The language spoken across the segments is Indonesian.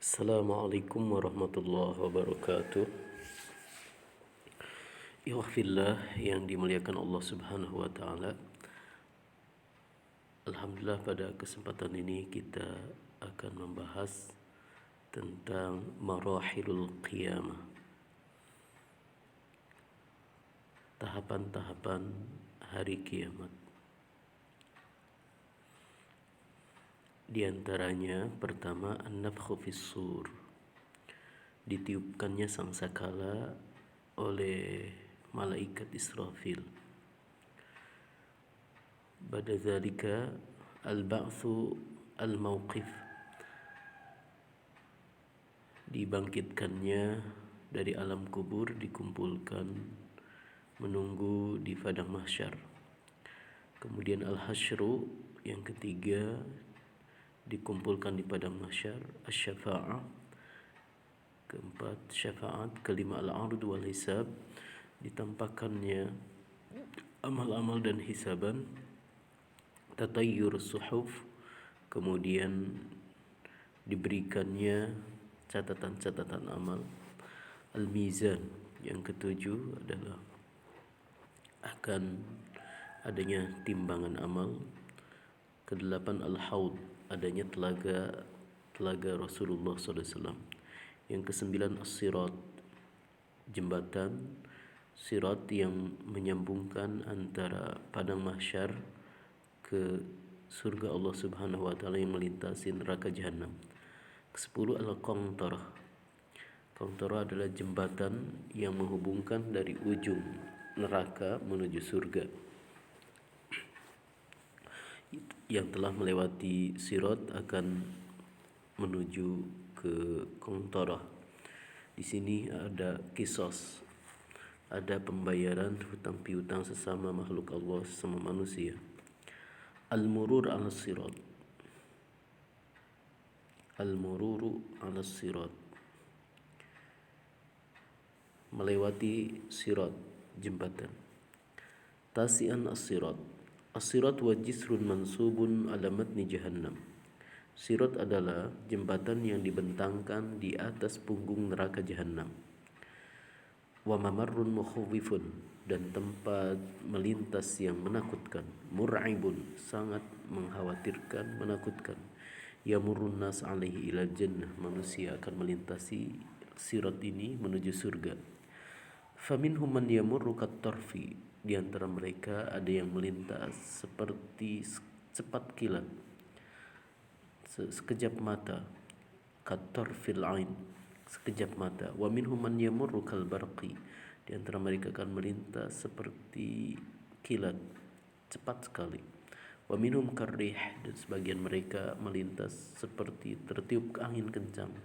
Assalamualaikum warahmatullahi wabarakatuh. Ikhwafillah yang dimuliakan Allah Subhanahu wa taala. Alhamdulillah pada kesempatan ini kita akan membahas tentang marahilul qiyamah. Tahapan-tahapan hari kiamat. Di antaranya pertama an-nafkhu fis-sur. Ditiupkannya sangkakala oleh malaikat Israfil. Ba'da dzalika al-ba'tsu al-mauqif. Dibangkitkannya dari alam kubur, dikumpulkan menunggu di padang mahsyar. Kemudian al-hasyru yang ketiga, dikumpulkan di padang mahsyar. Asy-syafa'ah, keempat syafaat. Kelima al-'ard wal hisab, ditampakkannya amal-amal dan hisaban. Tatayyur suhuf, kemudian diberikannya catatan-catatan amal. Al-mizan yang ketujuh adalah akan adanya timbangan amal. Kedelapan al-haud, adanya telaga Rasulullah SAW. Yang kesembilan as-sirat, jembatan sirat yang menyambungkan antara padang mahsyar ke surga Allah Subhanahu wa taala yang melintasi neraka jahanam. Kesepuluh al-qantarah. Qantarah adalah jembatan yang menghubungkan dari ujung neraka menuju surga. Yang telah melewati sirat akan menuju ke qantarah. Di sini ada qisas, ada pembayaran hutang piutang sesama makhluk Allah, sesama manusia. Al-murur 'ala sirat. Al-mururu 'ala sirat, melewati sirat, jembatan. Tasi'an as-sirat. As-sirat wa jisrun mansubun 'ala matni jahannam. Sirat adalah jembatan yang dibentangkan di atas punggung neraka jahanam. Wa mamarrun mukhawwifun, dan tempat melintas yang menakutkan. Mur'ibun, sangat mengkhawatirkan, menakutkan. Yamurrun nas alaihi ila jannah, manusia akan melintasi sirat ini menuju surga. Faminhum man yamurru kat-tarfi, di antara mereka ada yang melintas seperti cepat kilat, sekejap mata. Kat-tarfil ain, sekejap mata. Wa minhum man yamurru kal barqi, di antara mereka akan melintas seperti kilat, cepat sekali. Wa minhum karrih, dan sebagian mereka melintas seperti tertiup angin kencang.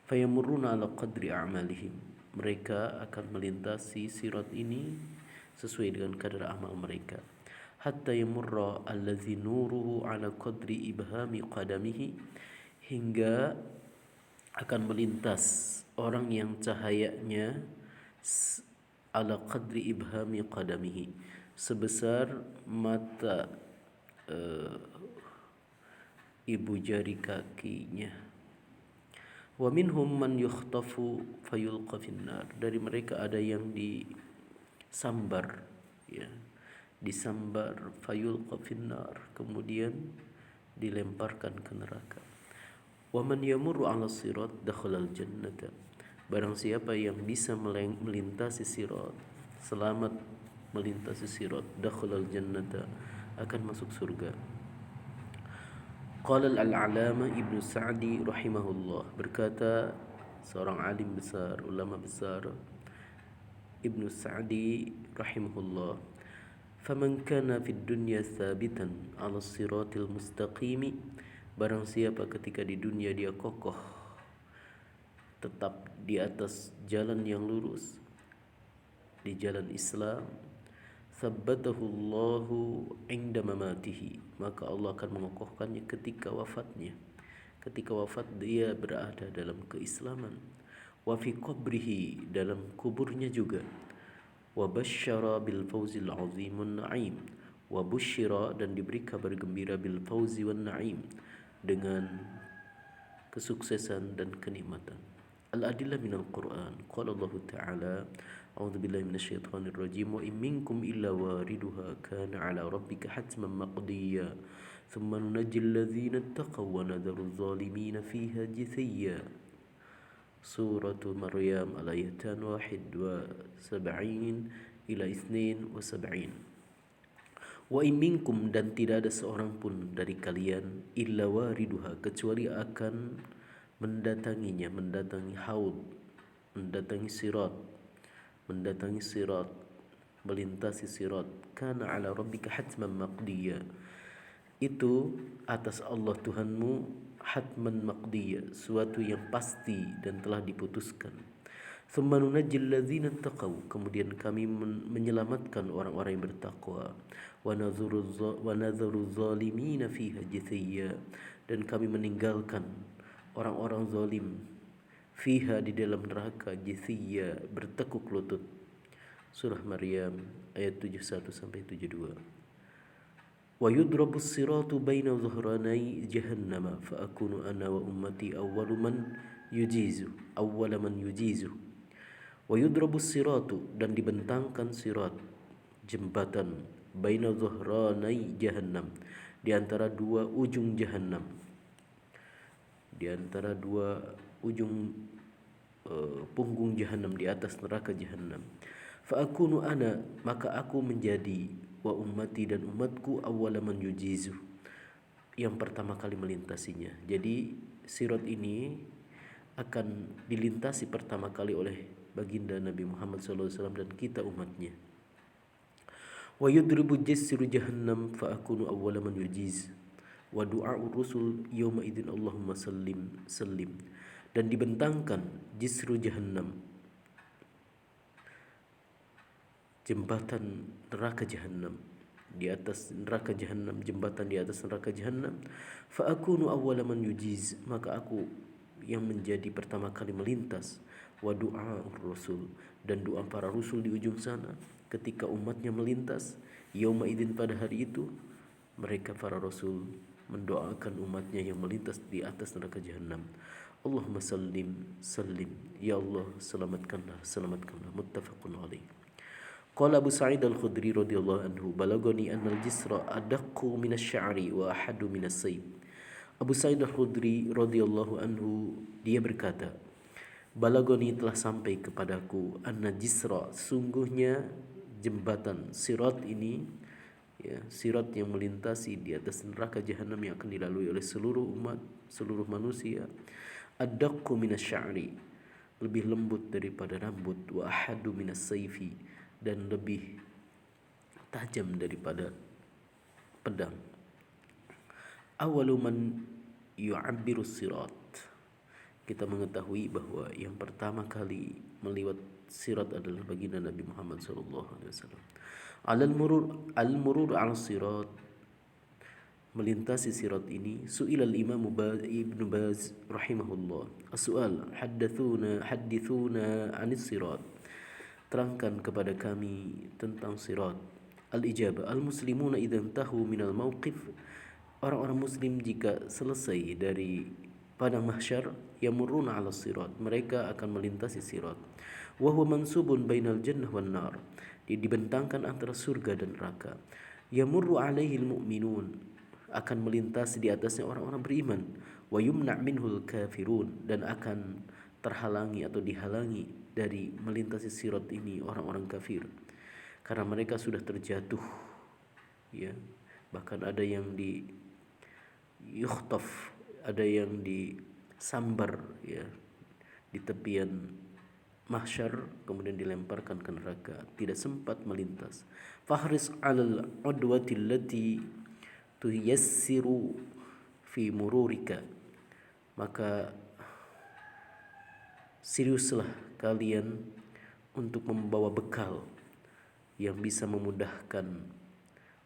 Fayamurruna ala qadri a'malihim, mereka akan melintasi sirat ini sesuai dengan kadar amal mereka. Hatta yamurra allazi nuruhu ala qadri ibhami qadamihi, hingga akan melintas orang yang cahayanya ala qadri ibhami qadamihi, sebesar mata ibu jari kakinya. Wa minhum man yukhtafu fayulqa finnar, dari mereka ada yang disambar, ya, disambar, fayulqa finnar, kemudian dilemparkan ke neraka. Wa man yamurru 'ala sirat dakhala al-jannata, barang siapa yang bisa melintasi sirat, selamat melintasi sirat, dakhala al-jannata, akan masuk surga. Qala al-'alama Ibnu Sa'di rahimahullah, berkata seorang alim besar, ulama besar, Ibnu Sa'di rahimahullah, faman kana fid dunya thabitan 'ala siratil mustaqimi, barang siapa ketika di dunia dia kokoh tetap di atas jalan yang lurus, di jalan Islam, tsabbatahu Allahu 'inda mamatihi, maka Allah akan mengokohkannya ketika wafatnya. Ketika wafat dia berada dalam keislaman. Wa fi qabrihi, dalam kuburnya juga. Wa basyara bil fawzil 'azimun na'im, wa busyira, dan diberi kabar gembira bil fawzi wan na'im, dengan kesuksesan dan kenikmatan. Al-adillah minal Qur'an. Qala Allah Ta'ala, A'udzu billahi minasyaitonir rajim, wa in minkum illa wariduha kana 'ala rabbika hatman maqdiyya. Thumma nunajjil ladzina ittaqaw wa nadharu adh-dhalimina fiha jithiya. Surah Maryam al-ayatan 71 ila 72. Wa in minkum, dan tidak ada seorang pun dari kalian, illa wariduha, kecuali akan mendatanginya, mendatangi haud, mendatangi sirat, melintasi sirat. Kana ala rabbika hatman maqdiya, itu atas Allah Tuhanmu hatman maqdiya, suatu yang pasti dan telah diputuskan. Tsumma nunajjil ladzina taqaw, kemudian kami menyelamatkan orang-orang yang bertakwa. Wa nadharu zalimina fiha jithiya, dan kami meninggalkan orang-orang zalim fiha, di dalam neraka, jithiya, bertekuk lutut. Surah Maryam ayat 71 sampai 72. Wa yudrabus siratu baina dhuhranai jahannama fa akunu ana wa ummati awwala man yujizu. Wa yudrabus siratu, dan dibentangkan sirat, jembatan, baina dhuhranai jahannam, di antara dua ujung jahannam, di antara dua ujung punggung jahannam, di atas neraka jahannam. Fa akunu ana, maka aku menjadi, wa ummati, dan umatku, awwala man yujizu, yang pertama kali melintasinya. Jadi sirat ini akan dilintasi pertama kali oleh baginda Nabi Muhammad SAW dan kita umatnya. Wa yudribu jasiru jahannam fa akunu awwala man yujiz. Wa du'a'ur rusul yawma idzin Allahumma sallim. Dan dibentangkan jisru jahannam, jembatan neraka jahannam, di atas neraka jahannam, jembatan di atas neraka jahannam. Fa akunu awwala man yujiz, maka aku yang menjadi pertama kali melintas. Wa du'a'ur rasul, dan doa para rasul di ujung sana ketika umatnya melintas. Yauma idzin, pada hari itu, mereka para rasul mendoakan umatnya yang melintas di atas neraka jahannam. Allahumma sallim. Ya Allah, selamatkanlah. Muttafaqun alaih. Qala Abu Sa'id al-Khudri radhiyallahu anhu, balagani anna al-jisra adaqqu min asy-sya'ri wa ahadu min as-sayf. Abu Sa'id al-Khudri radhiyallahu anhu, dia berkata, balagoni, telah sampai kepadaku, anna jisra, sungguhnya jembatan sirat ini, ya, sirat yang melintasi di atas neraka jahanam yang akan dilalui oleh seluruh umat, seluruh manusia, adaqqu minas sya'ri, lebih lembut daripada rambut, wa ahadu minas sayfi, dan lebih tajam daripada pedang. Awalu man yu'abbiru sirat, kita mengetahui bahwa yang pertama kali melewat sirat adalah baginda Nabi Muhammad SAW. Al-murur al-sirat, melintasi sirat ini. Su'ilal Imam Ibn Baz rahimahullah, as-su'al, hadithuna anis sirat, terangkan kepada kami tentang sirat. Al-ijabah, al-muslimuna idza intahu minal mauqif, orang-orang muslim jika selesai dari padang mahsyar, yamurruna 'ala sirat, mereka akan melintasi sirat. Wa huwa mansubun bainal jannah wan nar, dibentangkan antara surga dan neraka. Yamurru 'alaihi almu'minun, akan melintasi di atasnya orang-orang beriman. Wa yumna' minhul kafirun, dan akan terhalangi atau dihalangi dari melintasi sirat ini orang-orang kafir, karena mereka sudah terjatuh, ya. Bahkan ada yang di yukhtaf, ada yang disambar, ya, di tepian mahsyar, kemudian dilemparkan ke neraka, tidak sempat melintas. Fahris 'alal 'udwati allati tuyassiru fi mururika, maka seriuslah kalian untuk membawa bekal yang bisa memudahkan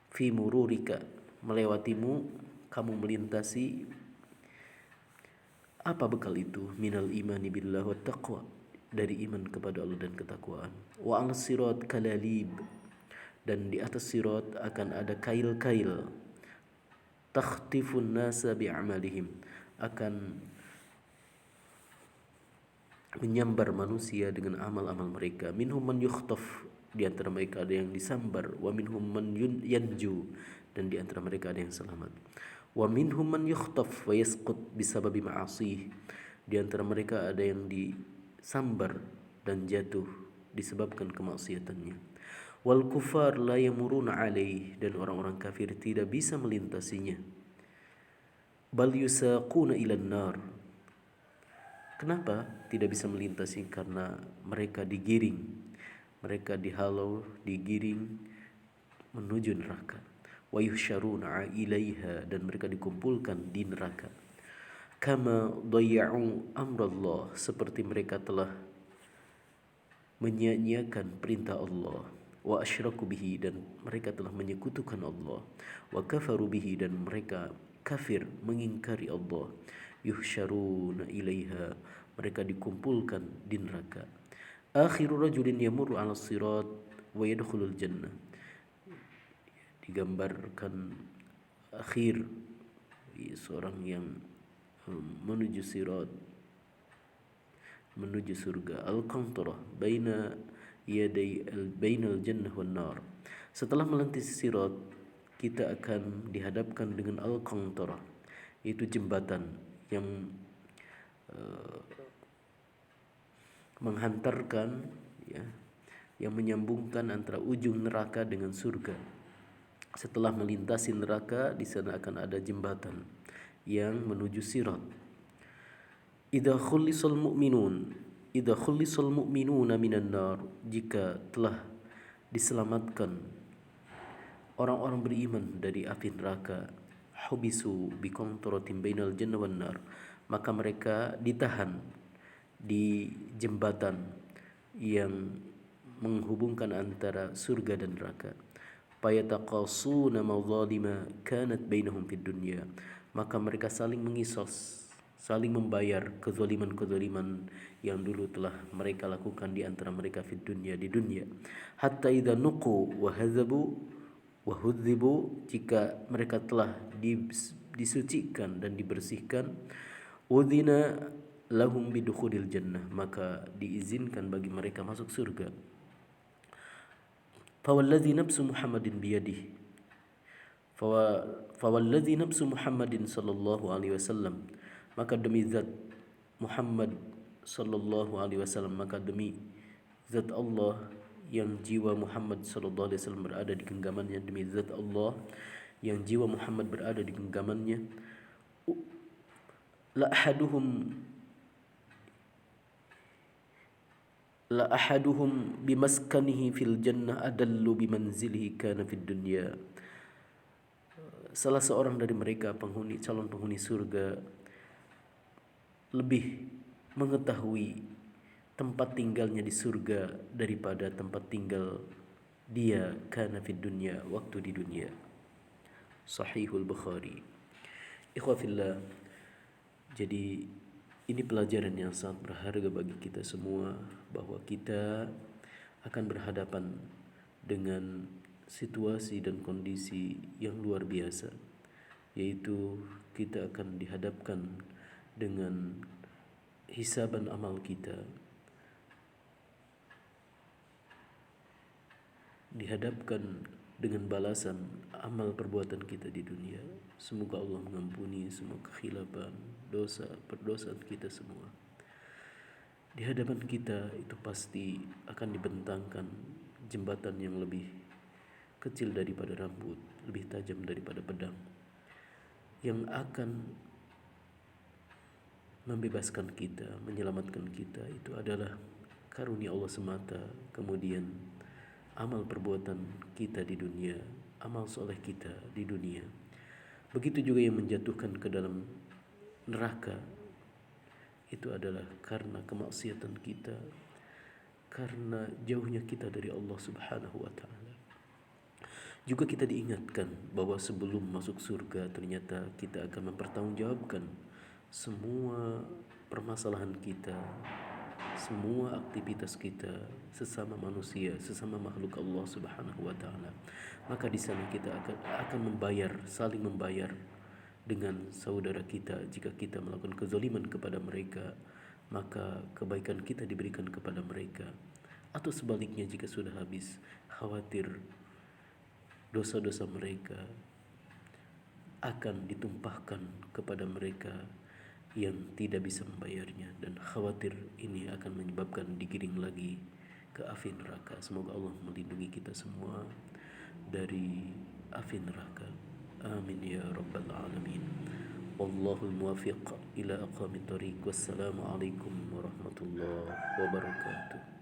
fi mururika, melewatimu, kamu melintasi. Apa bekal itu? Minal imani billah wa taqwa, dari iman kepada Allah dan ketakwaan. Wa al sirat kalalib, dan di atas sirat akan ada kail-kail, takhtifun nasa bi'amalihim, akan menyambar manusia dengan amal-amal mereka. Minhum man yukhtaf, di antara mereka ada yang disambar. Wa minhum man yanju, dan di antara mereka ada yang selamat. Wa minhum man yukhtaf wa yasqut bisababi ma'asih, di antara mereka ada yang disambar dan jatuh disebabkan kemaksiatannya. Wal kufar la yamuruna alaih, dan orang-orang kafir tidak bisa melintasinya. Bal yusaquna ilan nar. Kenapa tidak bisa melintasi? Karena mereka digiring, mereka dihalau, digiring menuju neraka. Wa yuhsyaruna ilaiha, dan mereka dikumpulkan di neraka. Kama dayya'u amrallah, seperti mereka telah menyia-nyiakan perintah Allah. Wa asyraku bihi, dan mereka telah menyekutukan Allah. Wa kafaru bihi, dan mereka kafir mengingkari Allah. Yuhsyaruna ilaiha, mereka dikumpulkan di neraka. Akhiru rajulin yamurru 'ala sirat wa yadkhulul jannah, digambarkan akhir seorang yang menuju sirat, menuju surga. Al-qantarah baina yaday bainal jannah wan nar. Setelah melintasi sirat, kita akan dihadapkan dengan al-qantarah, yaitu jembatan yang menghantarkan, ya, yang menyambungkan antara ujung neraka dengan surga. Setelah melintasi neraka, di sana akan ada jembatan yang menuju sirat. Idza khulisal mu'minuna minan nar, jika telah diselamatkan orang-orang beriman dari api neraka, hubisu biqantaratin bainal jannah wan nar, maka mereka ditahan di jembatan yang menghubungkan antara surga dan neraka. Fayataqasuna madzalima kanat bainahum fid dunya, maka mereka saling mengisos, saling membayar kezaliman-kezaliman yang dulu telah mereka lakukan di antara mereka di dunia. Hatta idza nuqu wa hazabu wa hudzibu, jika mereka telah disucikan dan dibersihkan, udzina lahum bidukhulil jannah, maka diizinkan bagi mereka masuk surga. Fawalladzi nafsu Muhammadin biyadihi, fawalladzi nafsu Muhammadin sallallahu alaihi wasallam, maka demi zat Muhammad sallallahu alaihi wasallam, maka demi zat Allah yang jiwa Muhammad sallallahu alaihi wasallam berada di genggamannya, demi zat Allah yang jiwa Muhammad berada di genggamannya, la ahaduhum bimaskanihi fil jannah adallu bimanzilihi kana fid dunya. Salah seorang dari mereka calon penghuni surga lebih mengetahui tempat tinggalnya di surga daripada tempat tinggal dia kana fid dunya, waktu di dunia. Sahihul Bukhari. Ikhwafillah, jadi ini pelajaran yang sangat berharga bagi kita semua, bahwa kita akan berhadapan dengan situasi dan kondisi yang luar biasa, yaitu kita akan dihadapkan dengan hisaban amal kita, dihadapkan dengan balasan amal perbuatan kita di dunia. Semoga Allah mengampuni semua kekhilafan, dosa, perdosaan kita semua. Di hadapan kita itu pasti akan dibentangkan jembatan yang lebih kecil daripada rambut, lebih tajam daripada pedang, yang akan membebaskan kita, menyelamatkan kita. Itu adalah karunia Allah semata, kemudian amal perbuatan kita di dunia, amal soleh kita di dunia. Begitu juga yang menjatuhkan ke dalam neraka, itu adalah karena kemaksiatan kita, karena jauhnya kita dari Allah Subhanahu wa ta'ala. Juga kita diingatkan bahwa sebelum masuk surga, ternyata kita akan mempertanggungjawabkan semua permasalahan kita, semua aktivitas kita sesama manusia, sesama makhluk Allah Subhanahu wa ta'ala. Maka di sana kita akan membayar, saling membayar dengan saudara kita jika kita melakukan kezaliman kepada mereka, maka kebaikan kita diberikan kepada mereka. Atau sebaliknya, jika sudah habis, khawatir dosa-dosa mereka akan ditumpahkan kepada mereka yang tidak bisa membayarnya, dan khawatir ini akan menyebabkan digiring lagi ke api neraka. Semoga Allah melindungi kita semua dari api neraka. Amin ya rabbal alamin. Wallahul muwafiq ila aqwamit thoriq. Wassalamu alaikum warahmatullahi wabarakatuh.